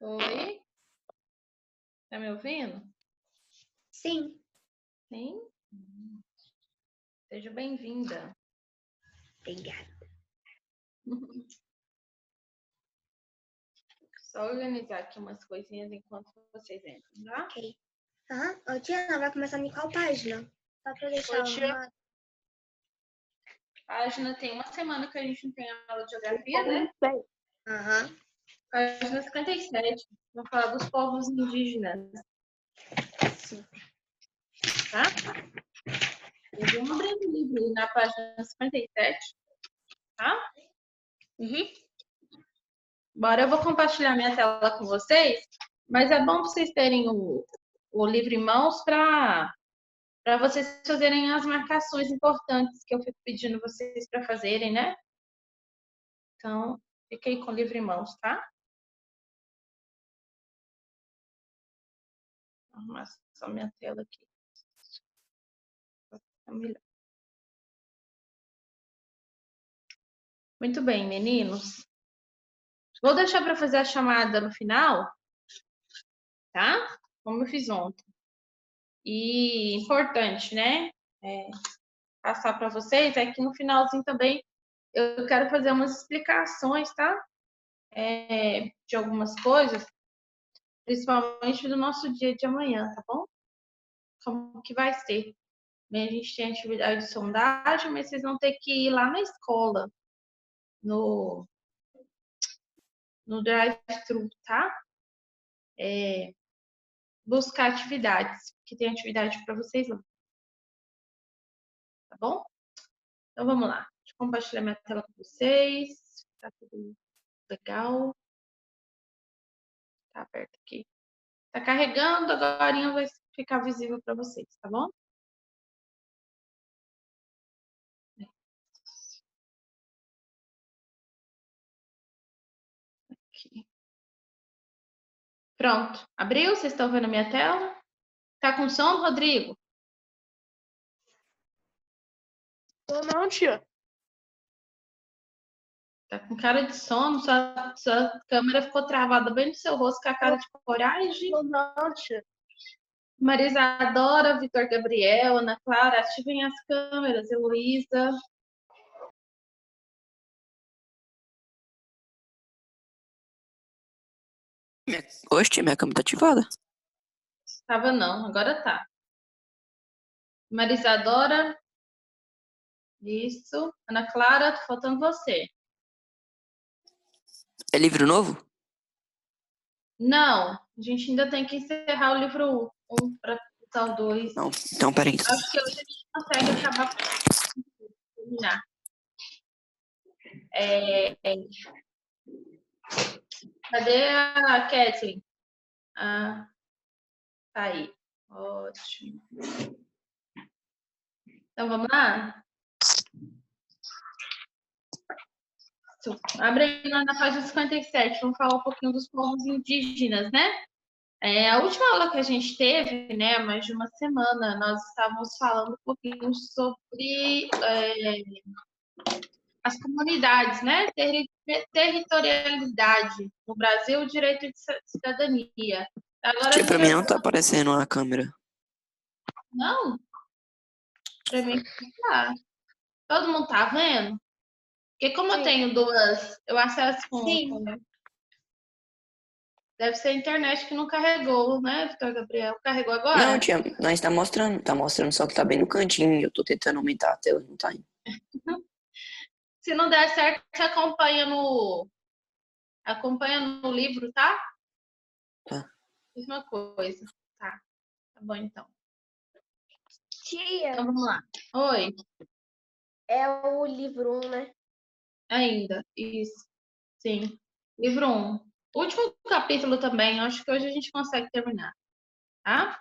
Oi? Tá me ouvindo? Sim. Sim? Seja bem-vinda. Obrigada. Só organizar aqui umas coisinhas enquanto vocês entram, tá? Ok. Ô, Diana, vai começar em qual página? Só pra eu deixar ela arrumada. Página tem uma semana que a gente não tem aula de geografia, né? Aham. Página 57. Vamos falar dos povos indígenas. Sim. Tá? Vamos abrir o livro na página 57, tá? Uhum. Bora, eu vou compartilhar minha tela com vocês, mas é bom vocês terem o livro em mãos para vocês fazerem as marcações importantes que eu fico pedindo vocês para fazerem, né? Então, fiquei com o livro em mãos, tá? Vou arrumar só minha tela aqui. Melhor. Muito bem, meninos. Vou deixar para fazer a chamada no final, tá? Como eu fiz ontem. E importante, né? Passar para vocês é que no finalzinho também eu quero fazer umas explicações, tá? De algumas coisas, principalmente do nosso dia de amanhã, tá bom? Como que vai ser? Bem, a gente tem atividade de sondagem, mas vocês vão ter que ir lá na escola, no drive-thru, tá? Buscar atividades, que tem atividade para vocês lá. Tá bom? Então vamos lá. Deixa eu compartilhar minha tela com vocês. Tá tudo legal. Tá aberto aqui. Tá carregando, agora vai ficar visível para vocês, tá bom? Aqui. Pronto. Abriu? Vocês estão vendo a minha tela? Tá com som, Rodrigo? Tô não, tia. Tá com cara de sono? Sua câmera ficou travada bem no seu rosto com a cara de coragem. Tô não, tia. Marisa Adora, Vitor Gabriel, Ana Clara, ativem as câmeras. Heloísa. Oxe, minha câmera tá ativada. Tava não, agora tá. Marisa Adora. Isso. Ana Clara, tô faltando você. É livro novo? Não, a gente ainda tem que encerrar o livro 1 para o 2. Não, então peraí. Acho que hoje a gente consegue acabar terminar. Cadê a Kathleen? Ah, tá aí. Ótimo. Então vamos lá? Abre aí na página 57. Vamos falar um pouquinho dos povos indígenas, né? A última aula que a gente teve, né, mais de uma semana, nós estávamos falando um pouquinho sobre as comunidades, né? Territorialidade no Brasil, direito de cidadania. Agora Tia, pra mim não tá aparecendo a câmera. Não? Pra mim tá. Todo mundo tá vendo? Porque como eu Sim. tenho duas, eu acesso Sim. Deve ser a internet que não carregou, né, Vitor Gabriel? Carregou agora? Não, tia, nós tá mostrando, só que tá bem no cantinho. Eu tô tentando aumentar a tela, não tá indo. Se não der certo, você acompanha no livro, tá? Tá. Mesma coisa. Tá bom então. Tia, Então vamos lá. Oi, é o livro 1, né? ainda. Isso. Sim. Livro 1. Último capítulo também, acho que hoje a gente consegue terminar, tá?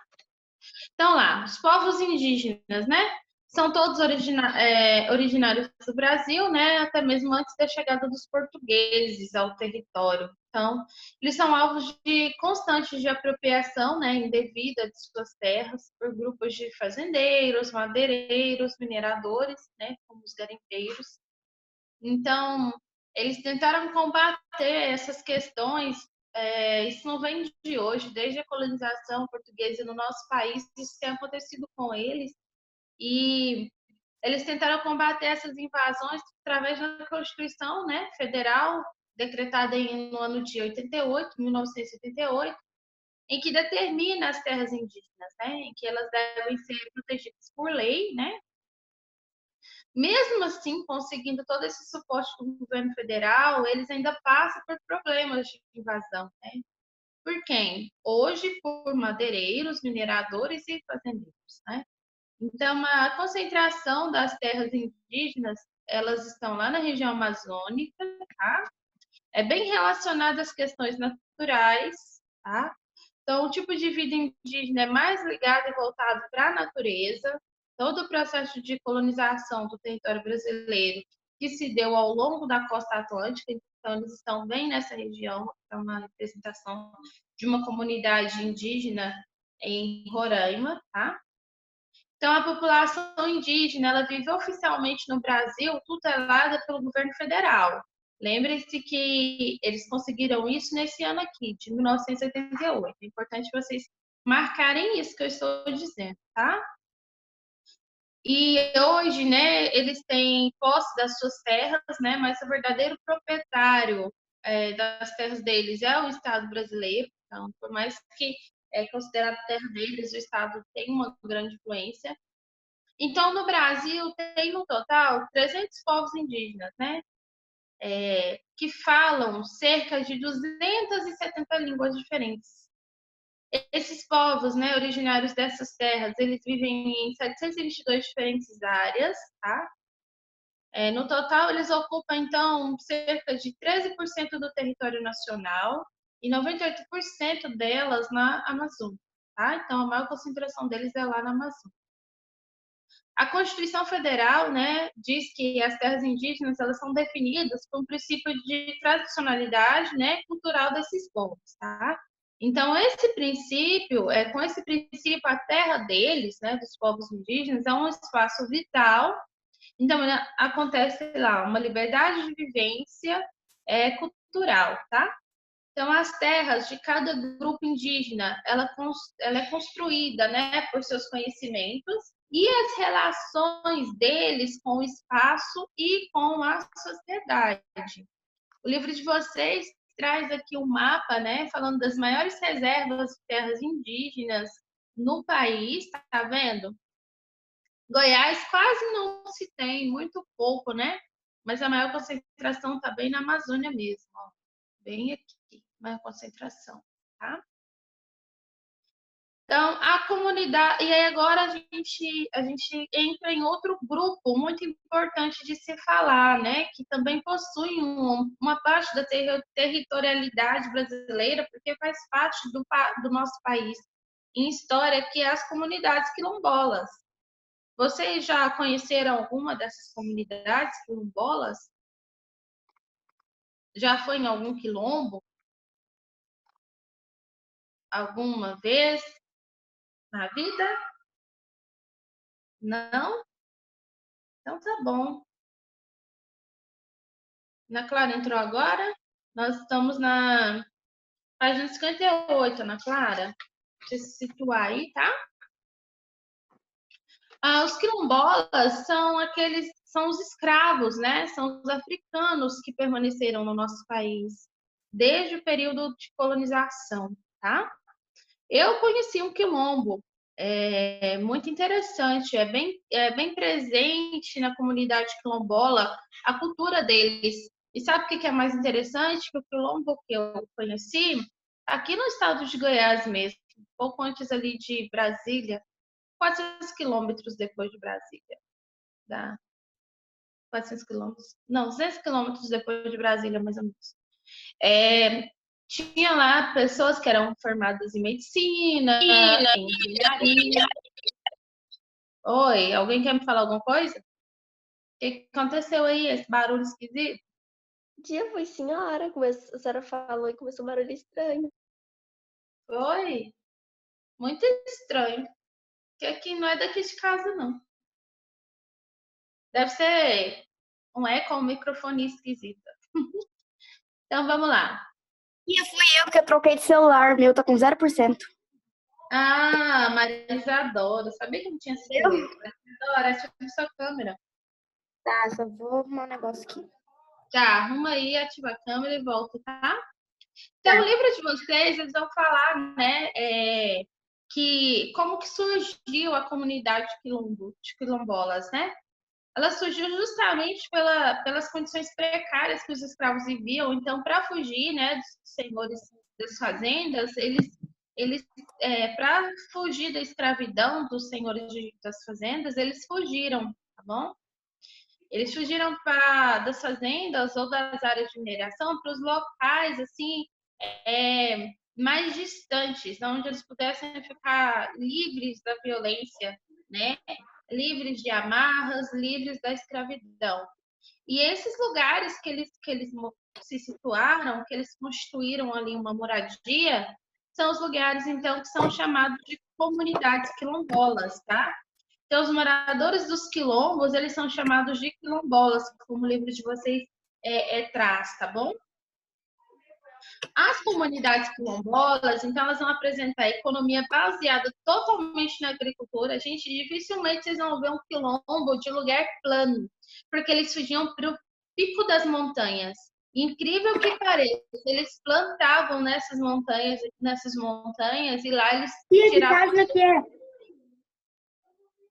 Então lá, os povos indígenas, né? São todos originários do Brasil, né? Até mesmo antes da chegada dos portugueses ao território. Então, eles são alvos de constantes de apropriação, né, indevida de suas terras por grupos de fazendeiros, madeireiros, mineradores, né, como os garimpeiros. Então, eles tentaram combater essas questões. Isso não vem de hoje, desde a colonização portuguesa no nosso país, isso tem acontecido com eles. E eles tentaram combater essas invasões através da Constituição, né, Federal, decretada no ano de 1988, em que determina as terras indígenas, né, em que elas devem ser protegidas por lei, né. Mesmo assim, conseguindo todo esse suporte do governo federal, eles ainda passam por problemas de invasão, né? Por quem? Hoje, por madeireiros, mineradores e fazendeiros, né? Então, a concentração das terras indígenas, elas estão lá na região amazônica, tá? É bem relacionada às questões naturais, tá? Então, o tipo de vida indígena é mais ligado e voltado para a natureza. Todo o processo de colonização do território brasileiro que se deu ao longo da costa atlântica, então eles estão bem nessa região, é uma representação de uma comunidade indígena em Roraima, tá? Então, a população indígena, ela vive oficialmente no Brasil tutelada pelo governo federal. Lembre-se que eles conseguiram isso nesse ano aqui, de 1988. É importante vocês marcarem isso que eu estou dizendo, tá? E hoje, né, eles têm posse das suas terras, né, mas o verdadeiro proprietário das terras deles é o Estado brasileiro. Então, por mais que é considerado terra deles, o Estado tem uma grande influência. Então, no Brasil, tem no total 300 povos indígenas, né? Que falam cerca de 270 línguas diferentes. Esses povos, né, originários dessas terras, eles vivem em 722 diferentes áreas, tá? No total, eles ocupam, então, cerca de 13% do território nacional e 98% delas na Amazônia, tá? Então, a maior concentração deles é lá na Amazônia. A Constituição Federal, né, diz que as terras indígenas elas são definidas por um princípio de tradicionalidade, né, cultural desses povos, tá? Então, com esse princípio, a terra deles, né, dos povos indígenas, é um espaço vital. Então, acontece lá uma liberdade de vivência cultural, tá? Então, as terras de cada grupo indígena, ela é construída, né, por seus conhecimentos e as relações deles com o espaço e com a sociedade. O livro de vocês traz aqui um mapa, né, falando das maiores reservas de terras indígenas no país, tá vendo? Goiás quase não se tem, muito pouco, né? Mas a maior concentração está bem na Amazônia mesmo, ó. Bem aqui, maior concentração, tá? Então, a comunidade. E aí, agora a gente entra em outro grupo muito importante de se falar, né? Que também possui uma parte da territorialidade brasileira, porque faz parte do nosso país em história, que é as comunidades quilombolas. Vocês já conheceram alguma dessas comunidades quilombolas? Já foi em algum quilombo? Alguma vez na vida? Não? Então tá bom. Ana Clara entrou agora? Nós estamos na página 58, Ana Clara. Deixa eu se situar aí, tá? Os quilombolas são aqueles são os escravos, né? São os africanos que permaneceram no nosso país desde o período de colonização, tá? Eu conheci um quilombo, muito interessante, é bem presente na comunidade quilombola a cultura deles. E sabe o que é mais interessante? Que o quilombo que eu conheci, aqui no estado de Goiás mesmo, um pouco antes ali de Brasília, 400 quilômetros depois de Brasília, dá 400 quilômetros, não, 200 quilômetros depois de Brasília, mais ou menos. Tinha lá pessoas que eram formadas em medicina, em engenharia. Oi, alguém quer me falar alguma coisa? O que aconteceu aí, esse barulho esquisito? Tia, foi senhora. A senhora falou e começou um barulho estranho. Oi, muito estranho. Que aqui não é daqui de casa, não. Deve ser um eco ou um microfone esquisito. Então vamos lá. E fui eu que troquei de celular, meu tá com 0%. Ah, Marisadora, sabia que não tinha sido eu? Marisadora, ativa sua câmera. Tá, só vou arrumar um negócio aqui. Já, arruma aí, ativa a câmera e volta, tá? Então, o livro de vocês, eles vão falar, né, que como que surgiu a comunidade de quilombolas, né? Ela surgiu justamente pelas condições precárias que os escravos viviam. Então, para fugir, né, dos senhores das fazendas, eles para fugir da escravidão dos senhores das fazendas, eles fugiram, tá bom? Eles fugiram das fazendas ou das áreas de mineração para os locais assim mais distantes, onde eles pudessem ficar livres da violência, né? Livres de amarras, livres da escravidão. E esses lugares que eles se situaram, que eles construíram ali uma moradia, são os lugares, então, que são chamados de comunidades quilombolas, tá? Então, os moradores dos quilombos, eles são chamados de quilombolas, como o livro de vocês traz, tá bom? As comunidades quilombolas, então, elas vão apresentar a economia baseada totalmente na agricultura. Gente, dificilmente vocês vão ver um quilombo de lugar plano, porque eles fugiam para o pico das montanhas. Incrível que pareça, eles plantavam nessas montanhas, e lá eles Tia, que tiravam página que é?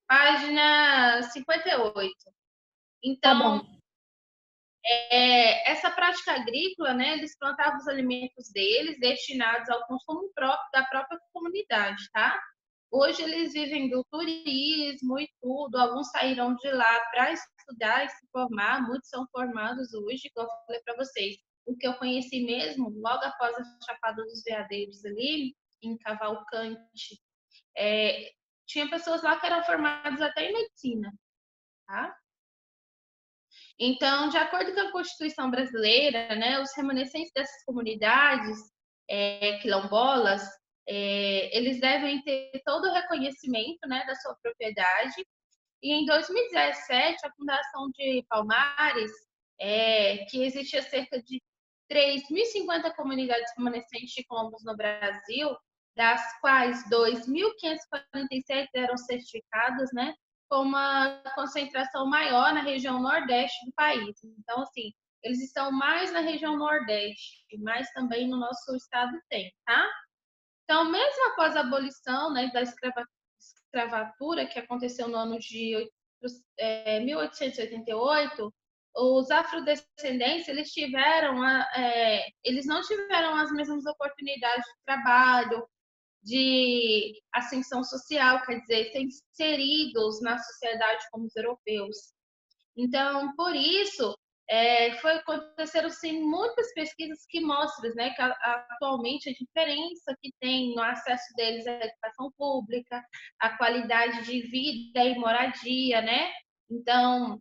página 58. Tá Então, bom. essa prática agrícola, né, eles plantavam os alimentos deles destinados ao consumo próprio da própria comunidade, tá? Hoje eles vivem do turismo e tudo, alguns saíram de lá para estudar e se formar, muitos são formados hoje, como eu falei para vocês. O que eu conheci mesmo, logo após a Chapada dos Veadeiros ali, em Cavalcante, tinha pessoas lá que eram formadas até em medicina, tá? Então, de acordo com a Constituição brasileira, né, os remanescentes dessas comunidades quilombolas, eles devem ter todo o reconhecimento, né, da sua propriedade. E em 2017, a Fundação de Palmares, que existia cerca de 3.050 comunidades remanescentes de quilombos no Brasil, das quais 2.547 eram certificadas, né, com uma concentração maior na região nordeste do país. Então, assim, eles estão mais na região nordeste, mas também no nosso estado tem, tá? Então, mesmo após a abolição, né, da escravatura, que aconteceu no ano de 1888, os afrodescendentes eles não tiveram as mesmas oportunidades de trabalho, de ascensão social, quer dizer, ser inseridos na sociedade como os europeus. Então, por isso, aconteceram sim, muitas pesquisas que mostram, né, que atualmente a diferença que tem no acesso deles à educação pública, a qualidade de vida e moradia, né? Então,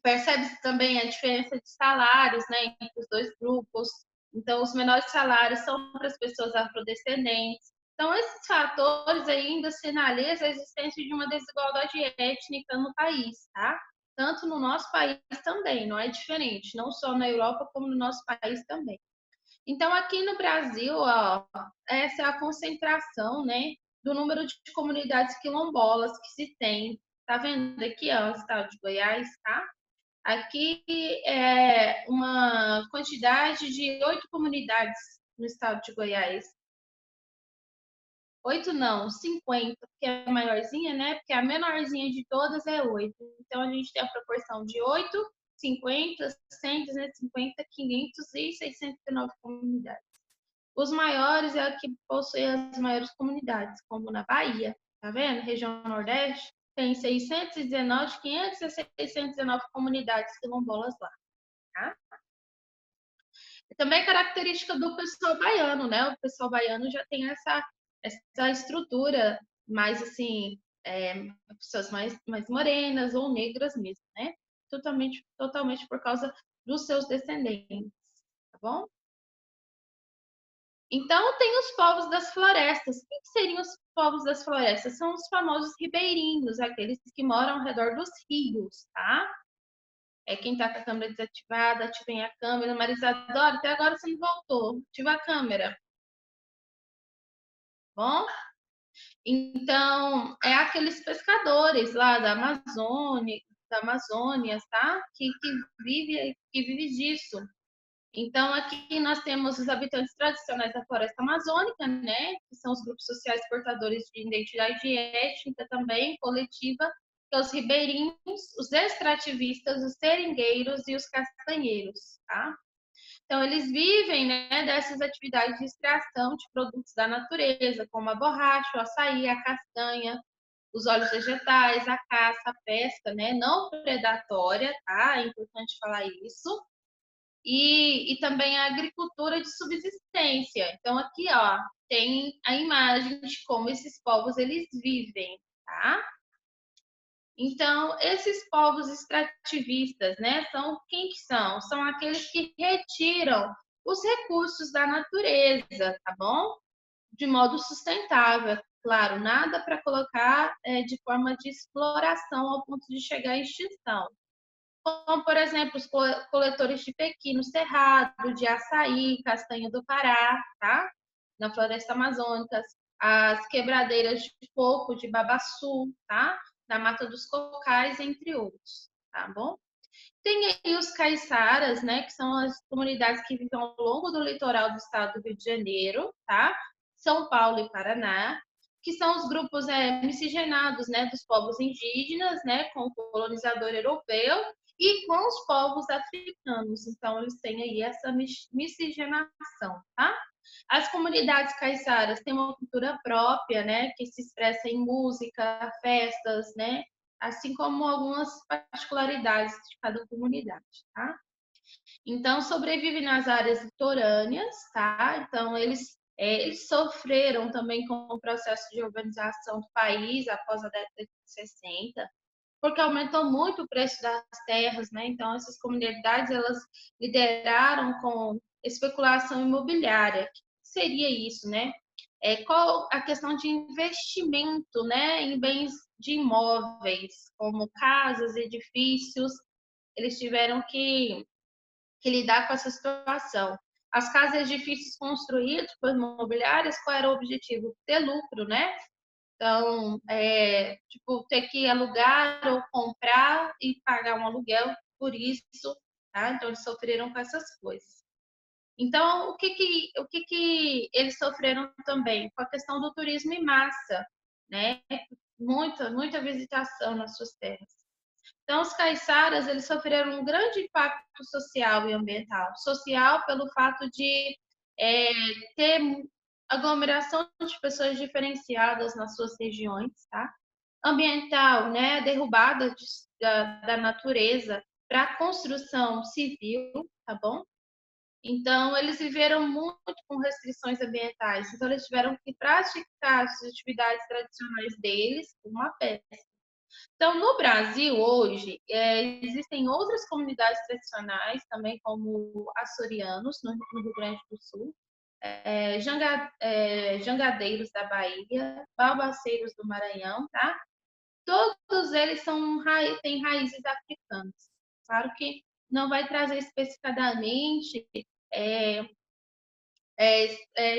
percebe-se também a diferença de salários, né, entre os dois grupos. Então, os menores salários são para as pessoas afrodescendentes. Então, esses fatores ainda sinalizam a existência de uma desigualdade étnica no país, tá? Tanto no nosso país também, não é diferente, não só na Europa, como no nosso país também. Então, aqui no Brasil, ó, essa é a concentração, né, do número de comunidades quilombolas que se tem Tá vendo aqui, ó, o estado de Goiás, tá? Aqui é uma quantidade de 8 comunidades no estado de Goiás. 8 não, 50, porque é a maiorzinha, né? Porque a menorzinha de todas é 8. Então, a gente tem a proporção de 8, 50, 100, 250, 500 e 609 comunidades. Os maiores é a que possui as maiores comunidades, como na Bahia, tá vendo? Região Nordeste, tem 619, 500 a 619 comunidades quilombolas lá, tá? Também é característica do pessoal baiano, né? O pessoal baiano já tem essa estrutura mais assim, pessoas mais morenas ou negras mesmo, né? Totalmente por causa dos seus descendentes, tá bom? Então, tem os povos das florestas. O que seriam os povos das florestas? São os famosos ribeirinhos, aqueles que moram ao redor dos rios, tá? É quem tá com a câmera desativada, ativem a câmera. Marisadora, até agora você não voltou. Ativa a câmera. Bom? Então, é aqueles pescadores lá da Amazônia, tá? Que vive disso. Então, aqui nós temos os habitantes tradicionais da floresta amazônica, né? Que são os grupos sociais portadores de identidade étnica também, coletiva, que é os ribeirinhos, os extrativistas, os seringueiros e os castanheiros, tá? Então, eles vivem, né, dessas atividades de extração de produtos da natureza, como a borracha, o açaí, a castanha, os óleos vegetais, a caça, a pesca, né, não predatória, tá? É importante falar isso. E também a agricultura de subsistência. Então, aqui, ó, tem a imagem de como esses povos, eles vivem, tá? Então, esses povos extrativistas, né, são quem que são? São aqueles que retiram os recursos da natureza, tá bom? De modo sustentável, claro, nada para colocar de forma de exploração ao ponto de chegar à extinção. Como, por exemplo, os coletores de pequi no Cerrado, de açaí, castanha do Pará, tá? Na floresta amazônica, as quebradeiras de coco de Babaçu, tá? Na Mata dos Cocais, entre outros, tá bom? Tem aí os caiçaras, né? Que são as comunidades que vivem ao longo do litoral do estado do Rio de Janeiro, tá? São Paulo e Paraná, que são os grupos miscigenados, né? Dos povos indígenas, né? Com o colonizador europeu e com os povos africanos. Então, eles têm aí essa miscigenação, tá? As comunidades caiçaras têm uma cultura própria, né? Que se expressa em música, festas, né? Assim como algumas particularidades de cada comunidade, tá? Então, sobrevive nas áreas litorâneas, tá? Então, eles sofreram também com o processo de urbanização do país após a década de 60, porque aumentou muito o preço das terras, né? Então, essas comunidades, elas lideraram com especulação imobiliária. O que seria isso, né? Qual a questão de investimento, né, em bens de imóveis, como casas, edifícios, eles tiveram que lidar com essa situação. As casas e edifícios construídos por imobiliárias, qual era o objetivo? Ter lucro, né? Então, tipo, ter que alugar ou comprar e pagar um aluguel por isso, tá? Então, eles sofreram com essas coisas. Então, o que eles sofreram também? Com a questão do turismo em massa, né? Muita visitação nas suas terras. Então, os caiçaras, eles sofreram um grande impacto social e ambiental. Social pelo fato de ter aglomeração de pessoas diferenciadas nas suas regiões, tá? Ambiental, né? Derrubada da natureza para construção civil, tá bom? Então, eles viveram muito com restrições ambientais. Então, eles tiveram que praticar as atividades tradicionais deles, como a pesca. Então, no Brasil, hoje, existem outras comunidades tradicionais, também como açorianos, no Rio Grande do Sul, jangadeiros da Bahia, babaceiros do Maranhão, tá? Todos eles têm raízes africanas. Claro que não vai trazer especificadamente é,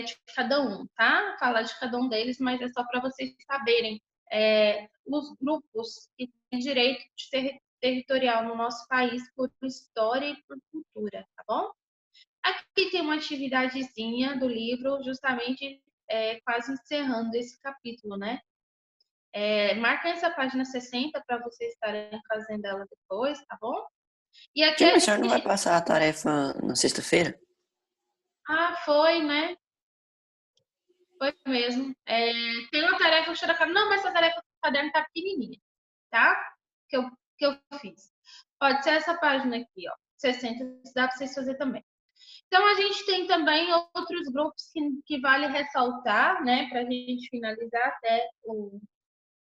de cada um, tá? Falar de cada um deles, mas é só para vocês saberem os grupos que têm direito de territorial no nosso país por história e por cultura, tá bom? Aqui tem uma atividadezinha do livro, justamente quase encerrando esse capítulo, né? Marca essa página 60 para vocês estarem fazendo ela depois, tá bom? E aqui Tia, a senhora não vai passar a tarefa na sexta-feira? foi, né? Foi mesmo. Tem uma tarefa do caderno. Não, mas essa tarefa do caderno tá pequenininha, tá? Que eu fiz. Pode ser essa página aqui, ó. 60, dá para vocês fazer também. Então, a gente tem também outros grupos que vale ressaltar, né? Para a gente finalizar até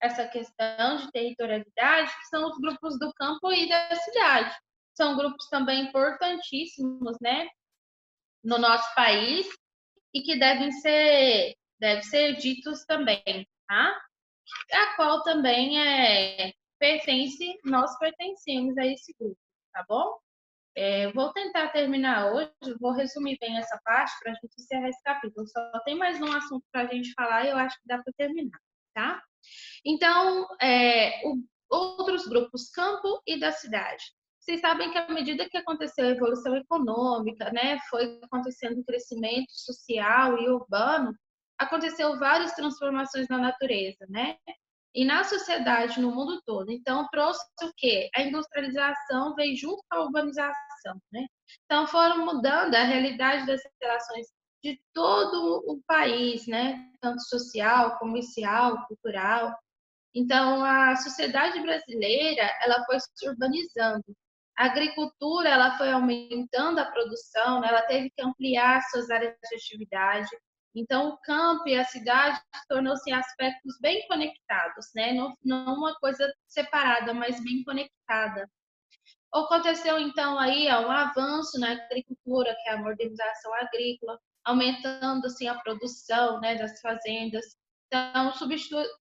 essa questão de territorialidade, que são os grupos do campo e da cidade. São grupos também importantíssimos, né? No nosso país e que devem ser ditos também, tá? A qual também nós pertencemos a esse grupo, tá bom? Vou tentar terminar hoje, vou resumir bem essa parte para a gente encerrar esse capítulo. Só tem mais um assunto para a gente falar e eu acho que dá para terminar, tá? Então, outros grupos, campo e da cidade. Vocês sabem que à medida que aconteceu a evolução econômica, né, foi acontecendo o crescimento social e urbano, aconteceu várias transformações na natureza, né? E na sociedade, no mundo todo. Então, trouxe o quê? A industrialização veio junto com a urbanização, né? Então, foram mudando a realidade das relações de todo o país, né? Tanto social, comercial, cultural. Então, a sociedade brasileira, ela foi se urbanizando. A agricultura, ela foi aumentando a produção, né? Ela teve que ampliar suas áreas de atividade. Então, o campo e a cidade tornou-se aspectos bem conectados, né? Não uma coisa separada, mas bem conectada. Aconteceu, então, aí um avanço na agricultura, que é a modernização agrícola, aumentando, assim, a produção, né, das fazendas. Então,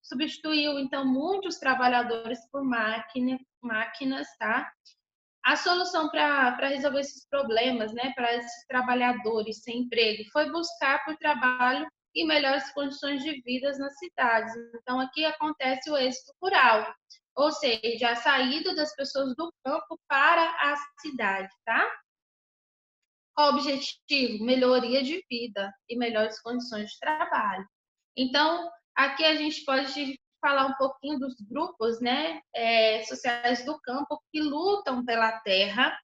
substituiu, então, muitos trabalhadores por máquinas, tá? A solução para resolver esses problemas, né, para esses trabalhadores sem emprego, foi buscar por trabalho e melhores condições de vida nas cidades. Então, aqui acontece o êxito rural, ou seja, a saída das pessoas do campo para a cidade, tá? Qual o objetivo? Melhoria de vida e melhores condições de trabalho. Então, aqui a gente pode falar um pouquinho dos grupos, né, sociais do campo que lutam pela terra.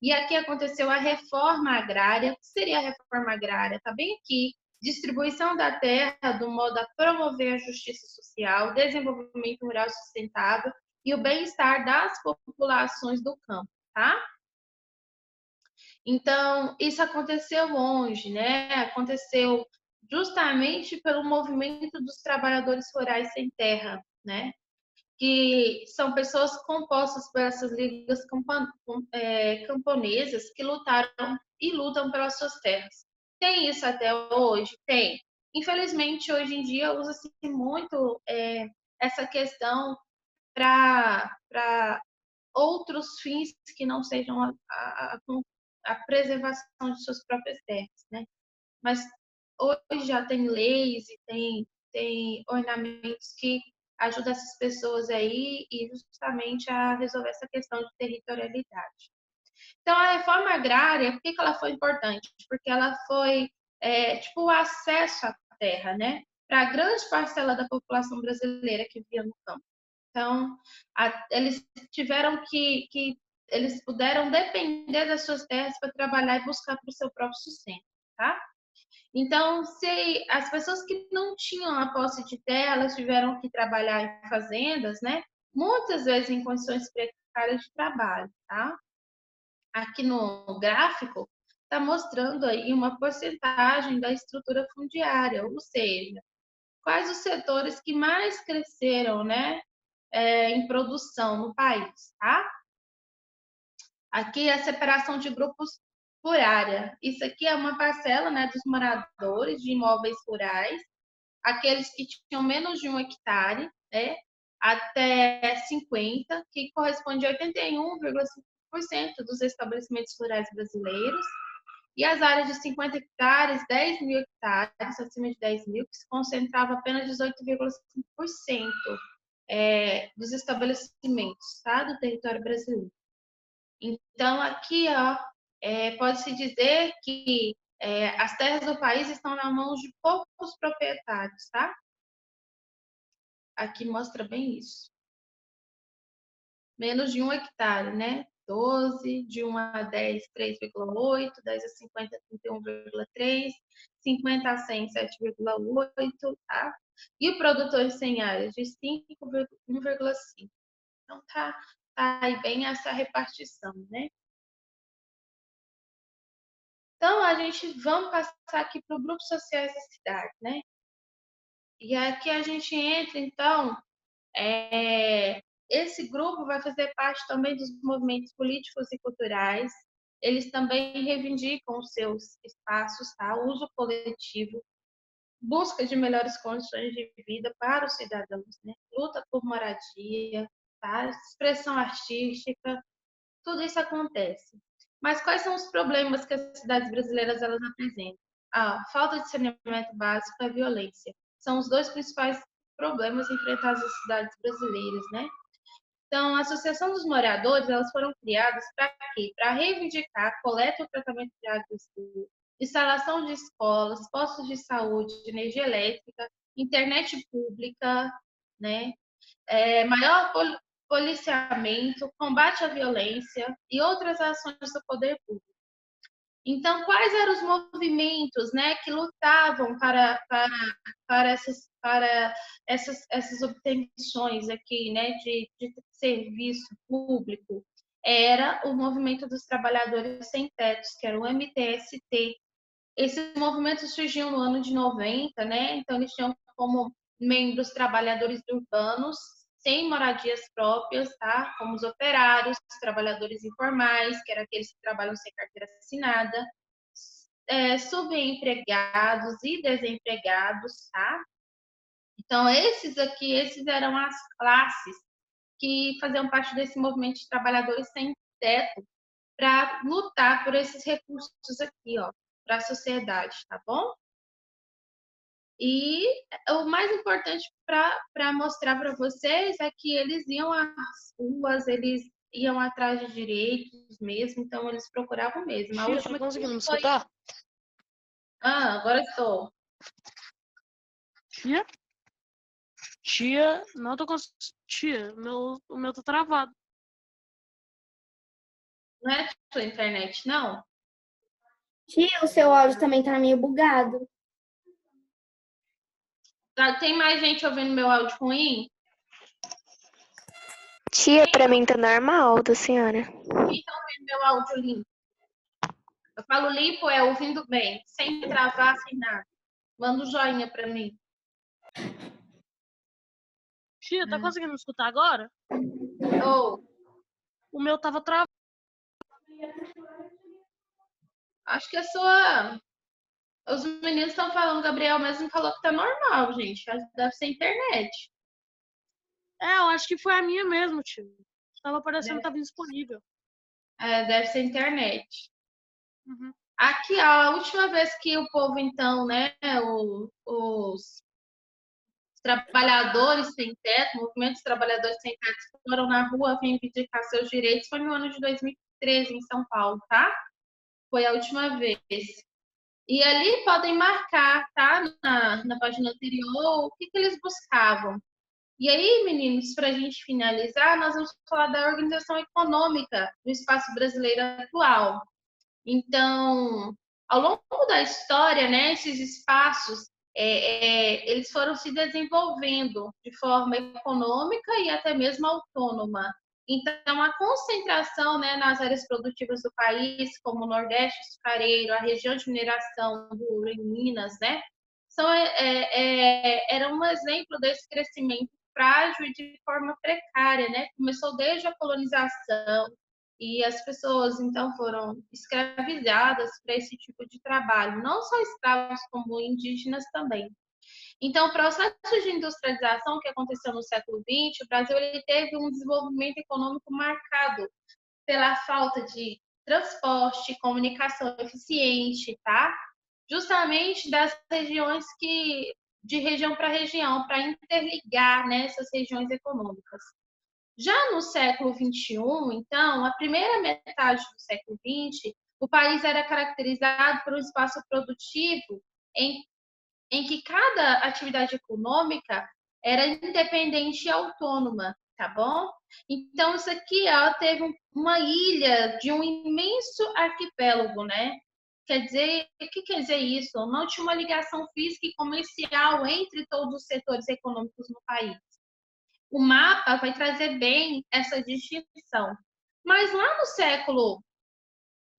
E aqui aconteceu a reforma agrária. O que seria a reforma agrária? Está bem aqui. Distribuição da terra do modo a promover a justiça social, desenvolvimento rural sustentável e o bem-estar das populações do campo, tá? Então, isso aconteceu onde, né? Aconteceu justamente pelo movimento dos trabalhadores rurais sem terra, né? Que são pessoas compostas por essas ligas camponesas que lutaram e lutam pelas suas terras. Tem isso até hoje? Tem. Infelizmente, hoje em dia, usa-se muito essa questão para outros fins que não sejam a preservação de suas próprias terras, né? Mas hoje já tem leis e tem ornamentos que ajudam essas pessoas aí e justamente a resolver essa questão de territorialidade. Então, a reforma agrária, por que ela foi importante? Porque ela foi, tipo, o acesso à terra, né? Para a grande parcela da população brasileira que vivia no campo. Então, eles tiveram eles puderam depender das suas terras para trabalhar e buscar para o seu próprio sustento, tá? Então, se as pessoas que não tinham a posse de terra, elas tiveram que trabalhar em fazendas, né? Muitas vezes em condições precárias de trabalho, tá? Aqui no gráfico está mostrando aí uma porcentagem da estrutura fundiária, ou seja, quais os setores que mais cresceram, né, em produção no país, tá? Aqui é a separação de grupos por área. Isso aqui é uma parcela, né, dos moradores de imóveis rurais, aqueles que tinham menos de 1 hectare, né, até 50, que corresponde a 81,5% dos estabelecimentos rurais brasileiros, e as áreas de 50 hectares, 10 mil hectares, acima de 10 mil, que se concentrava apenas 18,5%. dos estabelecimentos, tá? Do território brasileiro. Então, aqui, ó, pode-se dizer que as terras do país estão na mão de poucos proprietários, tá? Aqui mostra bem isso. Menos de 1 hectare, né? 12, de 1 a 10, 3,8, 10 a 50, 31,3, 50 a 100, 7,8, tá? E o produtor sem áreas de 1,5. Então, tá aí bem essa repartição, né? Então, vamos passar aqui para o grupo sociais da cidade, né? E aqui a gente entra, então, esse grupo vai fazer parte também dos movimentos políticos e culturais. Eles também reivindicam os seus espaços, tá? Uso coletivo, busca de melhores condições de vida para os cidadãos, né? Luta por moradia, tá? Expressão artística, tudo isso acontece. Mas quais são os problemas que as cidades brasileiras elas apresentam? A falta de saneamento básico e a violência. São os dois principais problemas enfrentados nas cidades brasileiras, né? Então, a Associação dos Moradores, elas foram criadas para quê? Para reivindicar a coleta e o tratamento de água e esgoto, instalação de escolas, postos de saúde, energia elétrica, internet pública, né? Maior policiamento, combate à violência e outras ações do poder público. Então, quais eram os movimentos, né, que lutavam para essas obtenções aqui, né, de serviço público? Era o movimento dos trabalhadores sem tetos, que era o MTST. Esse movimento surgiu no ano de 90, né? Então, eles tinham como membros trabalhadores urbanos sem moradias próprias, tá? Como os operários, os trabalhadores informais, que eram aqueles que trabalham sem carteira assinada, subempregados e desempregados, tá? Então, esses eram as classes que faziam parte desse movimento de trabalhadores sem teto para lutar por esses recursos aqui, ó, para a sociedade, tá bom? E o mais importante para mostrar para vocês é que eles iam às ruas, eles iam atrás de direitos mesmo, então eles procuravam mesmo. A Tia, última tá conseguindo me foi... escutar? Agora estou. Tia? Tia, não tô conseguindo. Tia, o meu tá travado. Não é sua internet, não? Tia, o seu áudio também tá meio bugado. Tem mais gente ouvindo meu áudio ruim? Tia, pra mim tá normal, da senhora. Quem tá ouvindo meu áudio limpo? Eu falo limpo ouvindo bem, sem travar, sem nada. Manda um joinha para mim. Tia, tá conseguindo me escutar agora? O meu tava travado. Acho que os meninos estão falando, o Gabriel mesmo falou que tá normal, gente. Deve ser internet. Eu acho que foi a minha mesmo, tio. Tava aparecendo que tava indisponível. Deve ser internet. Uhum. Aqui, ó, a última vez que o povo, então, né, os trabalhadores sem teto, movimentos de trabalhadores sem teto foram na rua reivindicar seus direitos, foi no ano de 2013, em São Paulo, tá? Foi a última vez. E ali podem marcar, tá? Na página anterior, o que eles buscavam. E aí, meninos, para a gente finalizar, nós vamos falar da organização econômica do espaço brasileiro atual. Então, ao longo da história, né, esses espaços eles foram se desenvolvendo de forma econômica e até mesmo autônoma. Então, a concentração, né, nas áreas produtivas do país, como o Nordeste açucareiro, a região de mineração do ouro em Minas, né, era um exemplo desse crescimento frágil e de forma precária, né? Começou desde a colonização, e as pessoas, então, foram escravizadas para esse tipo de trabalho. Não só escravos, como indígenas também. Então, o processo de industrialização que aconteceu no século XX, o Brasil ele teve um desenvolvimento econômico marcado pela falta de transporte, comunicação eficiente, tá? Justamente das regiões de região para região, para interligar, né, essas regiões econômicas. Já no século XXI, então, a primeira metade do século XX, o país era caracterizado por um espaço produtivo em que cada atividade econômica era independente e autônoma, tá bom? Então, isso aqui ó, teve uma ilha de um imenso arquipélago, né? Quer dizer, o que quer dizer isso? Não tinha uma ligação física e comercial entre todos os setores econômicos no país. O mapa vai trazer bem essa distinção. Mas lá no século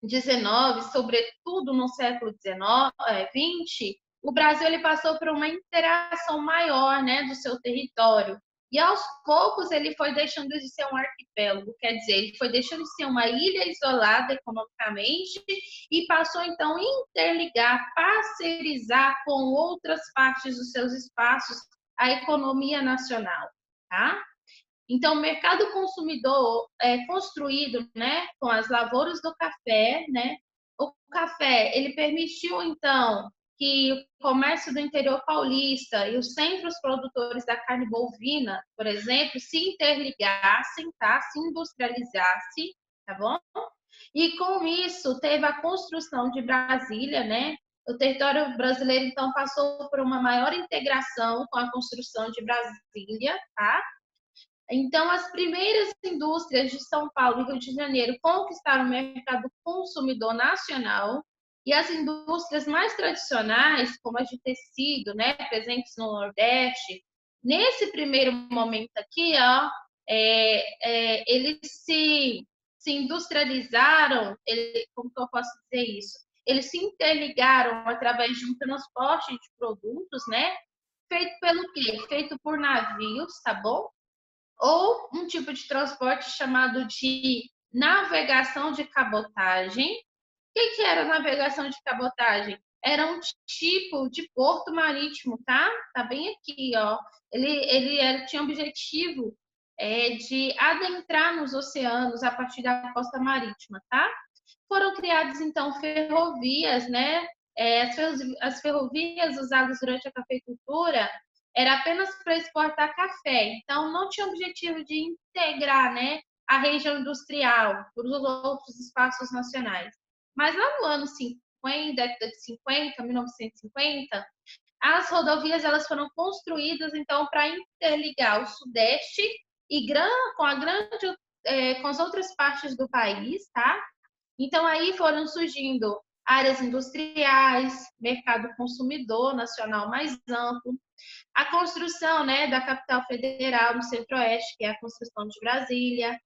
XIX, sobretudo no século XX, o Brasil ele passou por uma interação maior, né, do seu território. E aos poucos ele foi deixando de ser um arquipélago, quer dizer, ele foi deixando de ser uma ilha isolada economicamente e passou então a interligar, parcerizar com outras partes dos seus espaços a economia nacional, tá? Então, o mercado consumidor é construído, né, com as lavouras do café, né? O café, ele permitiu, então, que o comércio do interior paulista e os centros produtores da carne bovina, por exemplo, se interligassem, tá? Se industrializassem, tá bom? E com isso, teve a construção de Brasília, né? O território brasileiro, então, passou por uma maior integração com a construção de Brasília, tá? Então, as primeiras indústrias de São Paulo e Rio de Janeiro conquistaram o mercado consumidor nacional e as indústrias mais tradicionais, como as de tecido, né, presentes no Nordeste, nesse primeiro momento aqui, ó, eles se industrializaram, como que eu posso dizer isso? Eles se interligaram através de um transporte de produtos, né? Feito pelo quê? Feito por navios, tá bom? Ou um tipo de transporte chamado de navegação de cabotagem. O que era navegação de cabotagem? Era um tipo de porto marítimo, tá? Tá bem aqui, ó. Ele tinha o objetivo de adentrar nos oceanos a partir da costa marítima, tá? Foram criadas, então, ferrovias, né? As ferrovias usadas durante a cafeicultura era apenas para exportar café, então não tinha o objetivo de integrar, né, a região industrial por os outros espaços nacionais. Mas lá no ano 50, década de 50, 1950, as rodovias elas foram construídas então para interligar o Sudeste e com as outras partes do país, tá? Então aí foram surgindo áreas industriais, mercado consumidor nacional mais amplo, a construção, né, da capital federal no Centro-Oeste, que é a construção de Brasília,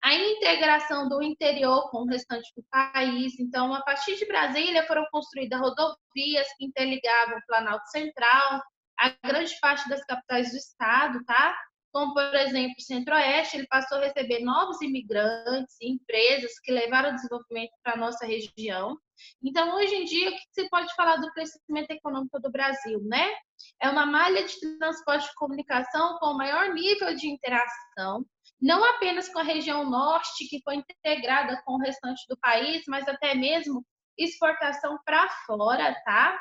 a integração do interior com o restante do país. Então, a partir de Brasília foram construídas rodovias que interligavam o Planalto Central, a grande parte das capitais do estado, tá? Como, por exemplo, o Centro-Oeste, ele passou a receber novos imigrantes e empresas que levaram o desenvolvimento para a nossa região. Então, hoje em dia, o que se pode falar do crescimento econômico do Brasil, né? É uma malha de transporte e comunicação com o maior nível de interação, não apenas com a região norte, que foi integrada com o restante do país, mas até mesmo exportação para fora, tá?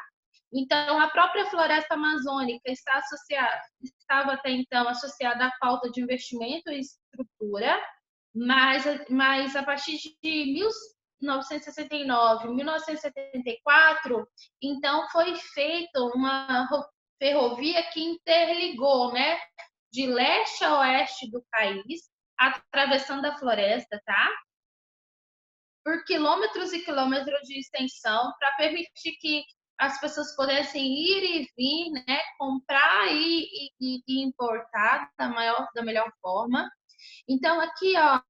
Então, a própria floresta amazônica estava até então associada à falta de investimento e estrutura, mas a partir de 1969, 1974, então foi feita uma ferrovia que interligou, né, de leste a oeste do país, atravessando a floresta, tá? Por quilômetros e quilômetros de extensão, para permitir que as pessoas pudessem ir e vir, né, comprar e importar da melhor forma. Então, aqui, ó,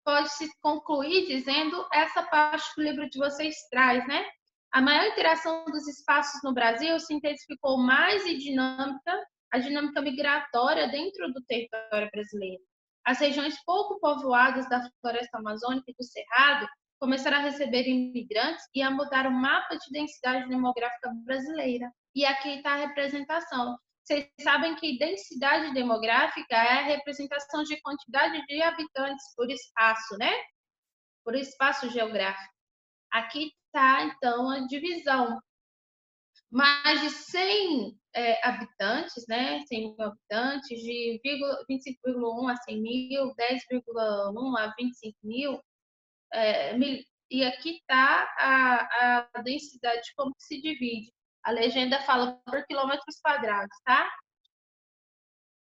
pode-se concluir dizendo essa parte que o livro de vocês traz, né? A maior interação dos espaços no Brasil se intensificou mais a dinâmica migratória dentro do território brasileiro. As regiões pouco povoadas da floresta amazônica e do Cerrado começaram a receber imigrantes e a mudar o mapa de densidade demográfica brasileira. E aqui está a representação. Vocês sabem que densidade demográfica é a representação de quantidade de habitantes por espaço, né? Por espaço geográfico. Aqui está, então, a divisão. Mais de 100 habitantes, né? 100 mil habitantes, de 25,1 a 100 mil, 10,1 a 25 mil. E aqui está a densidade, como que se divide. A legenda fala por quilômetros quadrados, tá?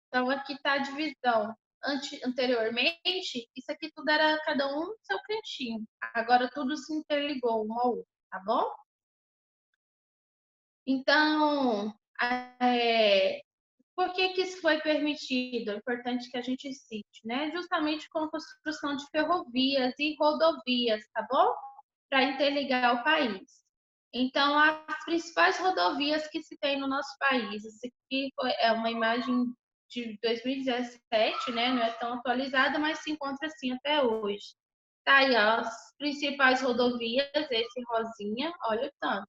Então, aqui está a divisão. Anteriormente, isso aqui tudo era cada um no seu cantinho. Agora, tudo se interligou um ao outro, tá bom? Então, por que que isso foi permitido? É importante que a gente cite, né? Justamente com a construção de ferrovias e rodovias, tá bom? Para interligar o país. Então, as principais rodovias que se tem no nosso país. Isso aqui é uma imagem de 2017, né? Não é tão atualizada, mas se encontra assim até hoje. Tá aí, ó, as principais rodovias, esse rosinha, olha o tanto, tá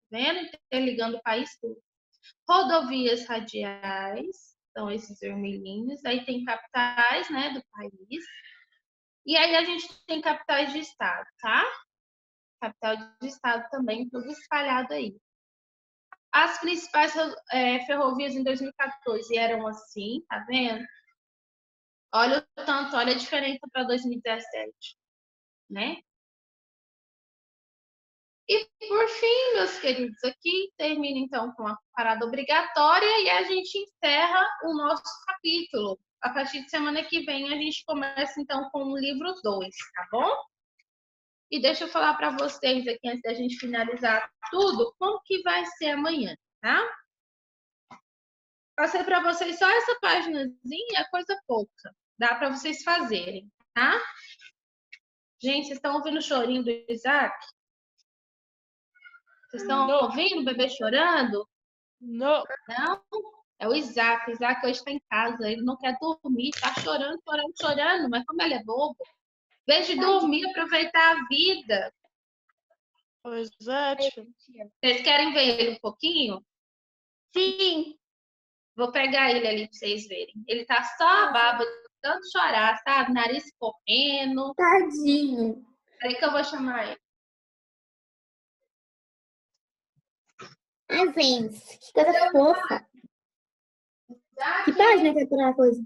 vendo? Interligando o país todo. Rodovias radiais, são esses vermelhinhos. Aí tem capitais, né, do país. E aí a gente tem capitais de estado, tá? Capital de estado também, tudo espalhado aí. As principais ferrovias em 2014 eram assim, tá vendo? Olha o tanto, olha a diferença para 2017, né? E por fim, meus queridos, aqui termina então com a parada obrigatória e a gente encerra o nosso capítulo. A partir de semana que vem a gente começa então com o livro 2, tá bom? E deixa eu falar para vocês aqui, antes da gente finalizar tudo, como que vai ser amanhã, tá? Passei para vocês só essa paginazinha, coisa pouca. Dá para vocês fazerem, tá? Gente, vocês estão ouvindo o chorinho do Isaac? Vocês estão ouvindo o bebê chorando? Não. Não? É o Isaac. O Isaac hoje está em casa. Ele não quer dormir. Está chorando, chorando, chorando. Mas como ele é bobo, em vez de dormir, aproveitar a vida. Pois é, tia. Vocês querem ver ele um pouquinho? Sim. Vou pegar ele ali para vocês verem. Ele tá só a baba de tanto chorar, sabe? Nariz correndo. Tadinho. Peraí que eu vou chamar ele. Ai, gente, que coisa fofa. Que página que é pra coisa?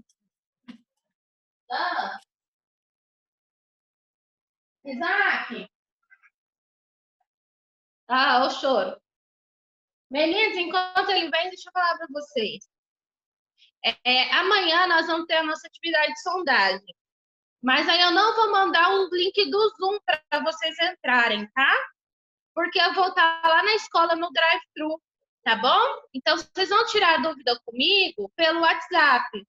Isaac! Ah, o choro. Meninos, enquanto ele vem, deixa eu falar para vocês. Amanhã nós vamos ter a nossa atividade de sondagem. Mas aí eu não vou mandar um link do Zoom para vocês entrarem, tá? Porque eu vou estar lá na escola no drive-thru, tá bom? Então, vocês vão tirar a dúvida comigo pelo WhatsApp.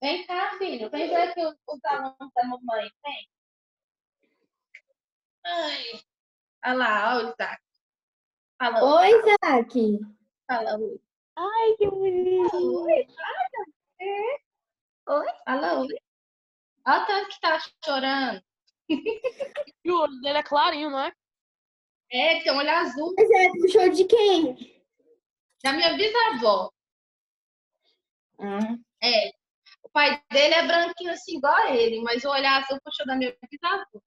Vem cá, filho. Vem ver aqui os alunos da mamãe. Vem. Ai. Olha lá, olha o Isaac. Fala Oi, Isaac. Fala oi. Ai, que bonito. Oi. Oi. Fala oi. Olha o tanto que tá chorando. E o olho dele é clarinho, não é? Tem um olho azul. Mas é do show de quem? Da minha bisavó. O pai dele é branquinho assim, igual a ele, mas o olho azul puxou da minha bisavó.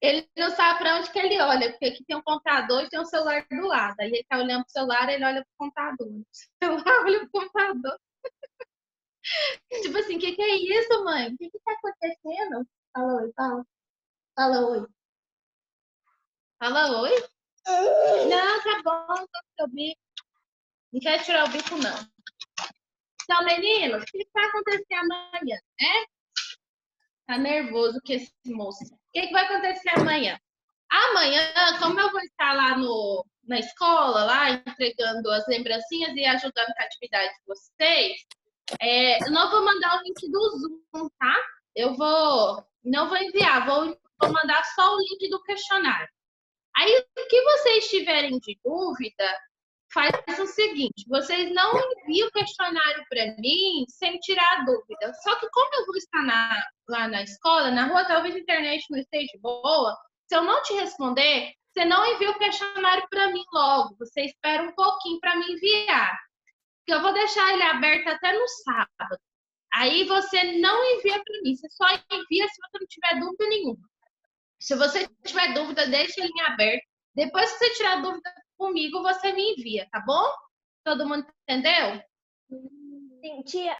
Ele não sabe para onde que ele olha, porque aqui tem um computador e tem um celular do lado. Aí ele tá olhando pro celular, ele olha pro computador. O celular olha pro computador. Tipo assim, o que é isso, mãe? O que tá acontecendo? Fala oi, fala. Fala oi. Fala oi. Não, tá bom, tô com seu bico. Não quer tirar o bico, não. Então, meninos, o que vai acontecer amanhã, né? Tá nervoso que esse moço. O que vai acontecer amanhã? Amanhã, como eu vou estar lá na escola, lá entregando as lembrancinhas e ajudando com a atividade de vocês, eu não vou mandar o link do Zoom, tá? Não vou enviar, vou mandar só o link do questionário. Aí, o que vocês tiverem de dúvida, faz o seguinte, vocês não enviam o questionário para mim sem tirar a dúvida. Só que como eu vou estar lá na escola, na rua, talvez a internet não esteja boa, se eu não te responder, você não envia o questionário para mim logo. Você espera um pouquinho para me enviar. Porque eu vou deixar ele aberto até no sábado. Aí você não envia para mim, você só envia se você não tiver dúvida nenhuma. Se você tiver dúvida, deixa ele em aberto. Depois que você tirar a dúvida comigo você me envia, tá bom? Todo mundo entendeu? Sim, tia.